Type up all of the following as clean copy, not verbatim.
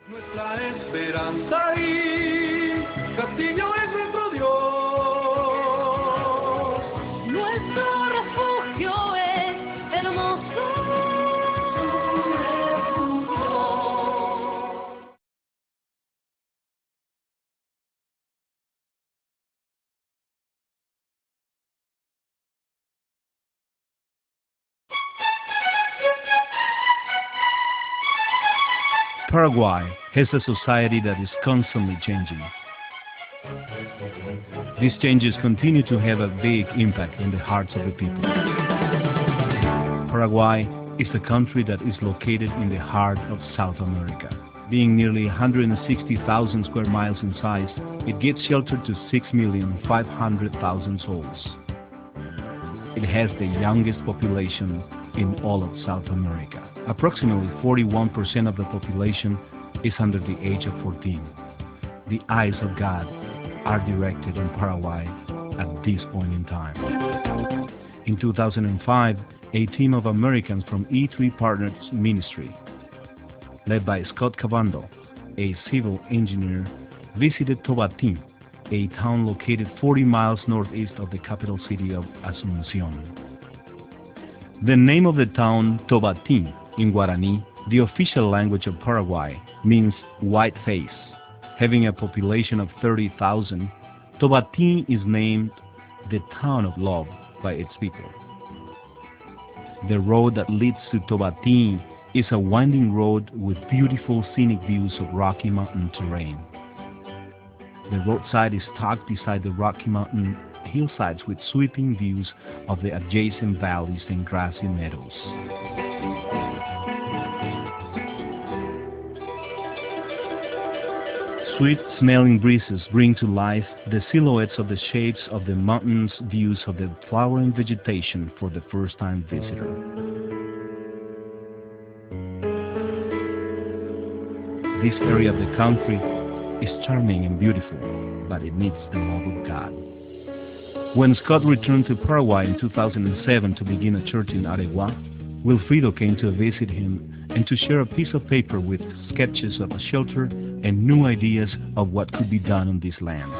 Nuestra esperanza y castillo es nuestro Dios. Nuestro refugio es hermoso. Paraguay has a society that is constantly changing. These changes continue to have a big impact in the hearts of the people. Paraguay is a country that is located in the heart of South America. Being nearly 160,000 square miles in size, it gives shelter to 6,500,000 souls. It has the youngest population in all of South America. Approximately 41% of the population is under the age of 14. The eyes of God are directed on Paraguay at this point in time. In 2005, a team of Americans from E3 Partners Ministry, led by Scott Cavando, a civil engineer, visited Tobatin, a town located 40 miles northeast of the capital city of Asunción. The name of the town, Tobatin, in Guarani, the official language of Paraguay, means white face. Having a population of 30,000, Tobatin is named the town of love by its people. The road that leads to Tobatin is a winding road with beautiful scenic views of Rocky Mountain terrain. The roadside is tucked beside the Rocky Mountain hillsides with sweeping views of the adjacent valleys and grassy meadows. Sweet-smelling breezes bring to life the silhouettes of the shapes of the mountains' views of the flowering vegetation for the first-time visitor. This area of the country is charming and beautiful, but it needs the love of God. When Scott returned to Paraguay in 2007 to begin a church in Areguá, Wilfredo came to visit him and to share a piece of paper with sketches of a shelter and new ideas of what could be done on this land.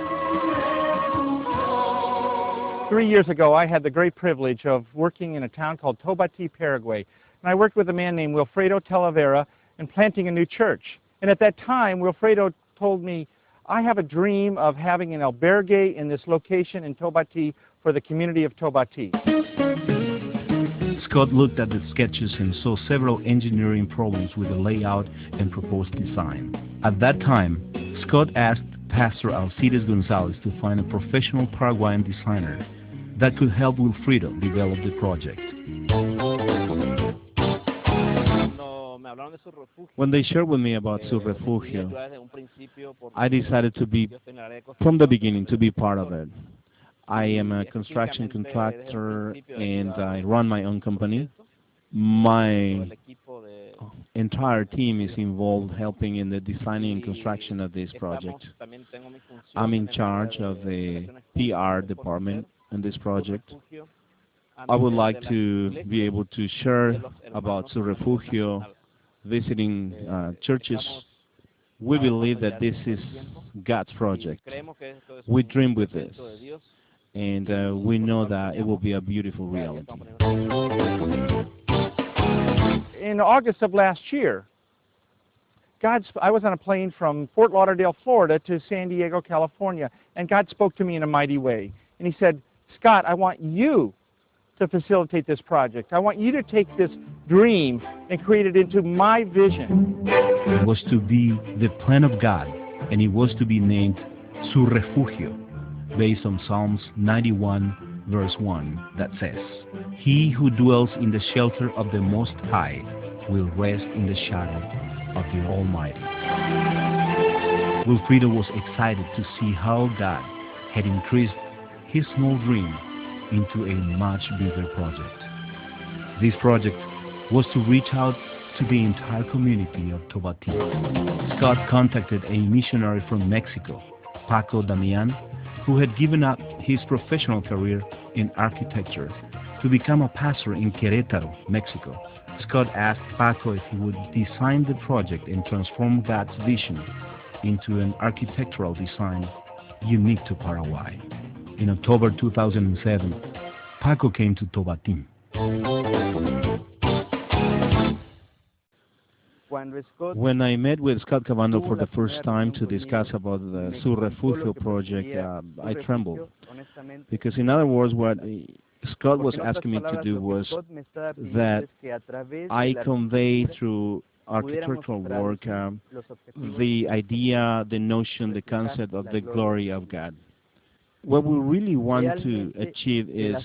3 years ago, I had the great privilege of working in a town called Tobati, Paraguay. And I worked with a man named Wilfredo Talavera in planting a new church. And at that time, Wilfredo told me, I have a dream of having an albergue in this location in Tobati for the community of Tobati. Scott looked at the sketches and saw several engineering problems with the layout and proposed design. At that time, Scott asked Pastor Alcides Gonzalez to find a professional Paraguayan designer that could help Wilfredo develop the project. When they shared with me about Su Refugio, I decided to be, from the beginning, to be part of it. I am a construction contractor and I run my own company. My entire team is involved helping in the designing and construction of this project. I'm in charge of the PR department in this project. I would like to be able to share about Su Refugio, visiting churches. We believe that this is God's project. We dream with this, and we know that it will be a beautiful reality. In August of last year, I was on a plane from Fort Lauderdale, Florida to San Diego, California, and God spoke to me in a mighty way. And He said, Scott, I want you to facilitate this project. I want you to take this dream and create it into my vision. It was to be the plan of God, and it was to be named Su Refugio, based on Psalms 91, verse 1, that says, He who dwells in the shelter of the Most High will rest in the shadow of the Almighty. Wilfredo was excited to see how God had increased his small dream into a much bigger project. This project was to reach out to the entire community of Tobati. Scott contacted a missionary from Mexico, Paco Damian, who had given up his professional career in architecture to become a pastor in Querétaro, Mexico, Scott asked Paco if he would design the project and transform God's vision into an architectural design unique to Paraguay. In October 2007, Paco came to Tobatín. When I met with Scott Cavando for the first time to discuss about the Su Refugio project, I trembled. Because in other words, what Scott was asking me to do was that I convey through architectural work the idea, the notion, the concept of the glory of God. What we really want to achieve is,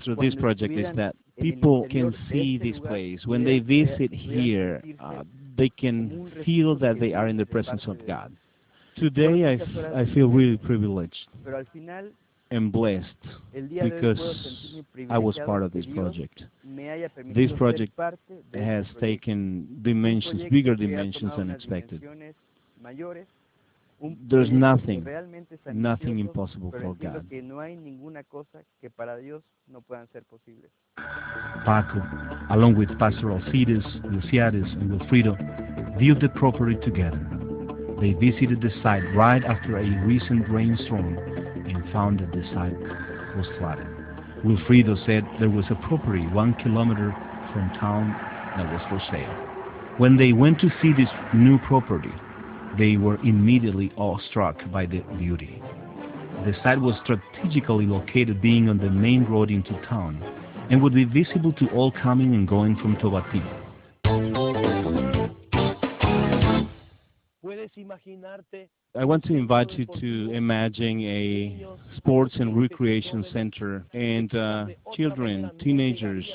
through this project, is that people can see this place. When they visit here, they can feel that they are in the presence of God. Today, I feel really privileged and blessed because I was part of this project. This project has taken dimensions, bigger dimensions than expected. There's nothing impossible for God. Paco, along with Pastor Alcides, Luciades, and Wilfrido, viewed the property together. They visited the site right after a recent rainstorm and found that the site was flooded. Wilfrido said there was a property 1 kilometer from town that was for sale. When they went to see this new property, they were immediately awestruck by the beauty. The site was strategically located, being on the main road into town, and would be visible to all coming and going from Tobatín. I want to invite you to imagine a sports and recreation center, and children, teenagers,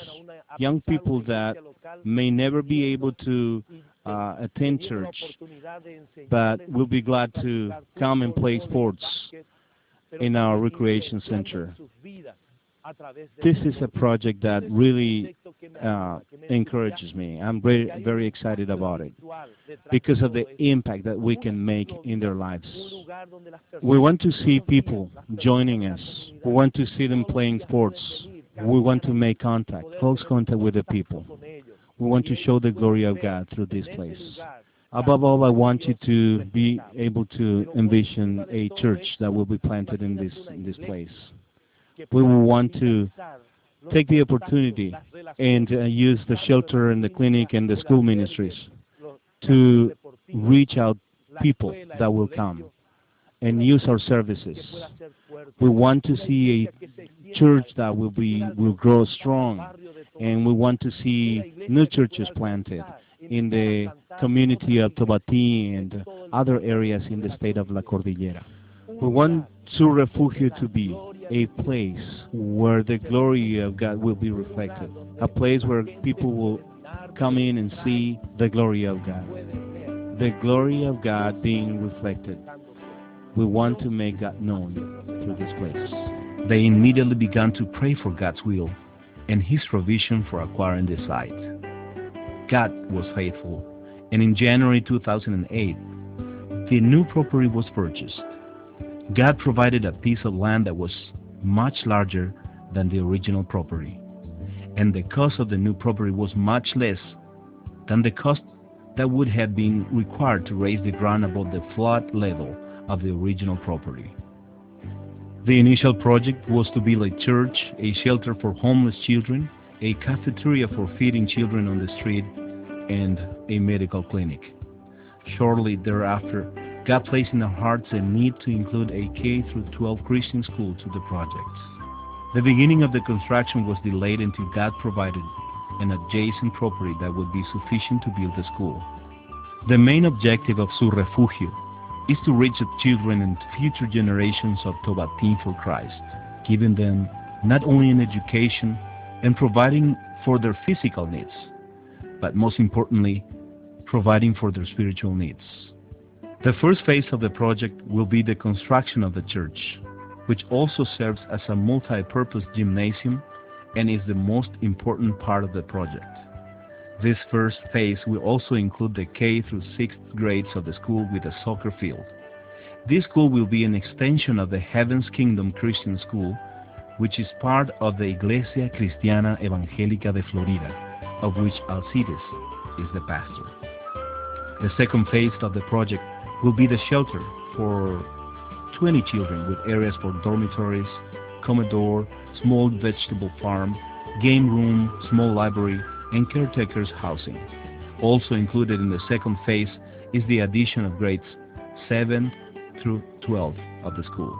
young people that may never be able to attend church, but will be glad to come and play sports in our recreation center. This is a project that really encourages me. I'm very excited about it because of the impact that we can make in their lives. We want to see people joining us. We want to see them playing sports. We want to make contact, close contact with the people. We want to show the glory of God through this place. Above all, I want you to be able to envision a church that will be planted in this place. We will want to take the opportunity and use the shelter and the clinic and the school ministries to reach out people that will come and use our services. We want to see a church that will grow strong, and we want to see new churches planted in the community of Tobatín and other areas in the state of La Cordillera. We want Su Refugio to be a place where the glory of God will be reflected, a place where people will come in and see the glory of God, the glory of God being reflected. We want to make God known through this place. They immediately began to pray for God's will and His provision for acquiring the site. God was faithful, and in January 2008, the new property was purchased. God provided a piece of land that was much larger than the original property, and the cost of the new property was much less than the cost that would have been required to raise the ground above the flood level of the original property. The initial project was to build a church, a shelter for homeless children, a cafeteria for feeding children on the street, and a medical clinic. Shortly thereafter, God placed in our hearts a need to include a K-12 Christian school to the project. The beginning of the construction was delayed until God provided an adjacent property that would be sufficient to build the school. The main objective of Su Refugio is to reach the children and future generations of Tobatín for Christ, giving them not only an education and providing for their physical needs, but most importantly, providing for their spiritual needs. The first phase of the project will be the construction of the church, which also serves as a multi-purpose gymnasium and is the most important part of the project. This first phase will also include the K through 6th grades of the school with a soccer field. This school will be an extension of the Heaven's Kingdom Christian School, which is part of the Iglesia Cristiana Evangélica de Florida, of which Alcides is the pastor. The second phase of the project will be the shelter for 20 children with areas for dormitories, comedor, small vegetable farm, game room, small library, and caretakers housing. Also included in the second phase is the addition of grades 7 through 12 of the school.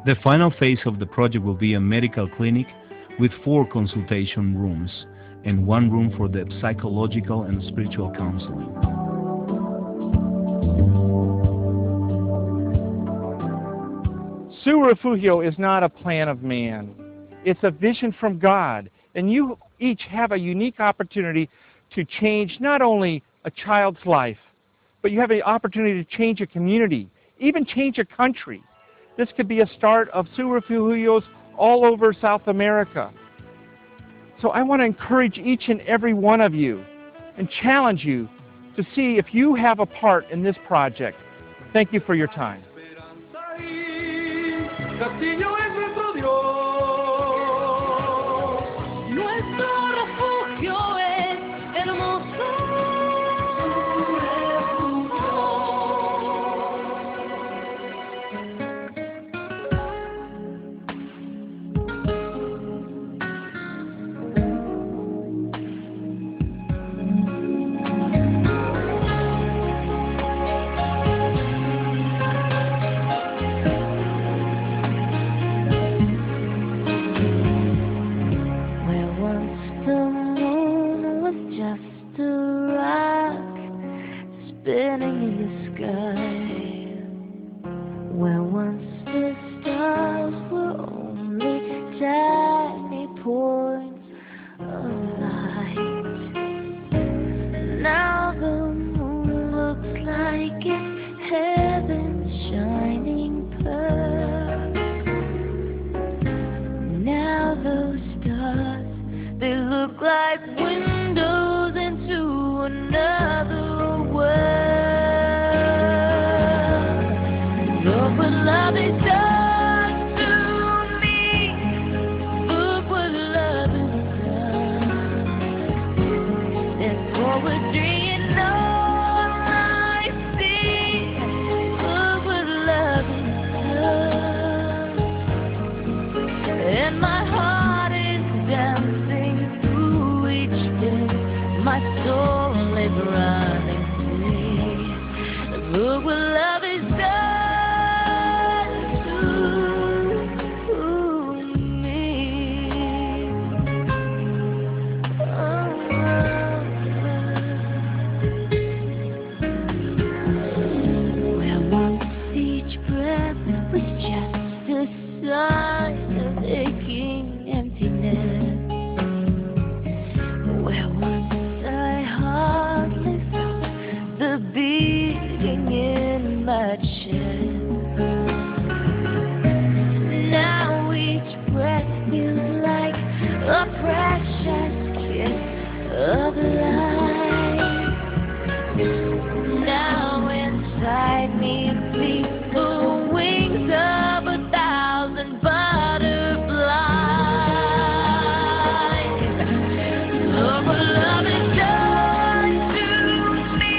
The final phase of the project will be a medical clinic with 4 consultation rooms and 1 room for the psychological and spiritual counseling. Su Refugio is not a plan of man. It's a vision from God. And you each have a unique opportunity to change not only a child's life, but you have the opportunity to change a community, even change a country. This could be a start of Su Refugios all over South America. So I want to encourage each and every one of you and challenge you to see if you have a part in this project. Thank you for your time. Castillo es nuestro Dios. Nuestro refugio es hermoso. Spinning in the sky, where once the stars were only tiny points of light. Now the moon looks like it's heaven's shining pearl. Now those stars, they look like windows into another world. Look what love has done to me. Look what love has done. There's poetry in all I see. Look what love has done. And my heart is dancing through each day. My soul is running free. Look what love has done to me. Where once each breath was just a sign of aching emptiness. Where once I hardly felt the beating in my chest. Now each breath feels like a precious kiss of life. Now inside me beat the wings of 1,000 butterflies. Look what love has done to me.